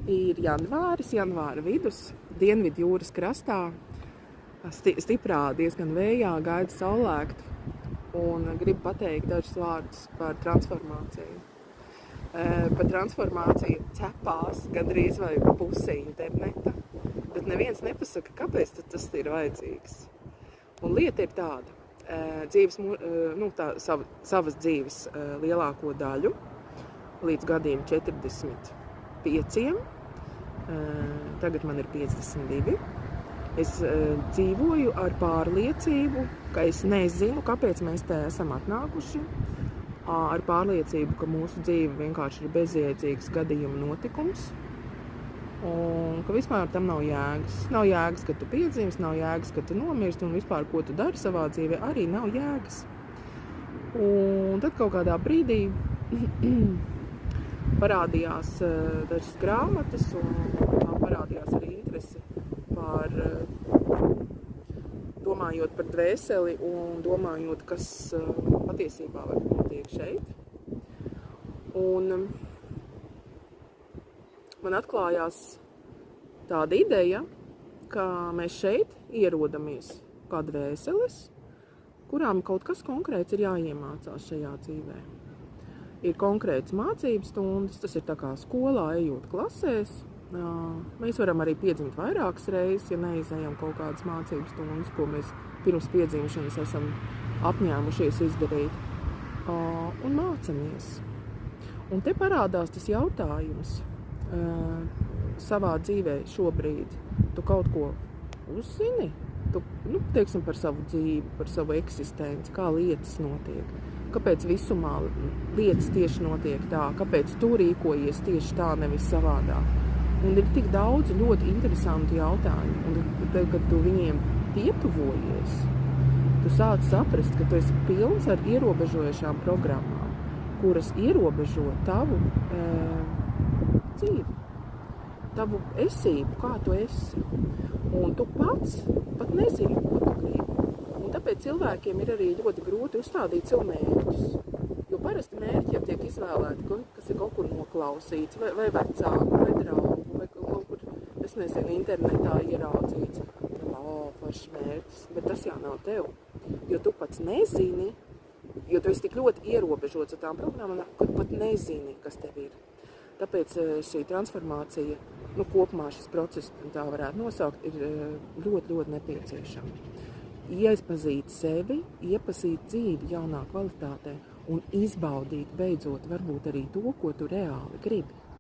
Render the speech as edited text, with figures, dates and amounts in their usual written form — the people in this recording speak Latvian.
Ir janvāra vidus, Dienvidu jūras krastā, stiprā, diezgan vējā, gaida saulēktu, un gribu pateikt dažus vārdus par transformāciju. Par transformāciju cepās gandrīz vai puse interneta, bet neviens nepasaka, kāpēc tas ir vajadzīgs. Un lieta ir tāda, savas dzīves lielāko daļu, līdz gadiem 45, tagad man ir 52. Es dzīvoju ar pārliecību, ka es nezinu, kāpēc mēs te esam atnākuši, ar pārliecību, ka mūsu dzīve vienkārši ir bezjēdzīgs gadījuma notikums, un ka vispār tam nav jēgas. Nav jēgas, ka tu piedzimst, nav jēgas, ka tu nomirsti, un vispār, ko tu dari savā dzīvē, arī nav jēgas. Un tad kaut kādā brīdī parādījās dažas grāmatas, un parādījās arī interesi par domājot par dvēseli un domājot, kas patiesībā notiek šeit. Un man atklājās tāda ideja, ka mēs šeit ierodamies kā dvēseles, kurām kaut kas konkrēts ir jāiemācās šajā dzīvē. Ir konkrētas mācības stundas, tas ir tā kā skolā ejot klasēs. Mēs varam arī piedzimt vairākas reizes, ja neizējam kaut kādas mācības stundas, ko mēs pirms piedzimšanas esam apņēmušies izdarīt. Un mācamies. Un te parādās tas jautājums savā dzīvē šobrīd. Tu kaut ko uzzini? Tu, teiksim, par savu dzīvi, par savu eksistenci, kā lietas notiek. Kāpēc visumā lietas tieši notiek tā? Kāpēc tu rīkojies tieši tā, nevis savādāk? Un ir tik daudz ļoti interesanti jautājumi. Un tad, kad tu viņiem pietuvojies, tu sāc saprast, ka tu esi pilns ar ierobežojošām programmām, kuras ierobežo tavu dzīvi, tavu esību, kā tu esi. Un tu pats pat nezini, ko tu gribi. Un tāpēc cilvēkiem ir arī ļoti grūti uzstādīt sev mērķus. Jo parasti mērķi jau tiek izvēlēti, kas ir kaut kur noklausīts, vai vecāku, vai draugu, vai kaut kur, es nezinu, internetā ieraudzīts. Foršs mērķis, bet tas jau nav tev. Jo tu pats nezini, jo tu esi tik ļoti ierobežots ar tām programmām, ka pat nezini, kas tev ir. Tāpēc šī transformācija, kopumā šis process, tā varētu nosaukt, ir ļoti, ļoti nepieciešama. Iepazīt sevi, iepazīt dzīvi jaunā kvalitātē un izbaudīt beidzot varbūt arī to, ko tu reāli gribi.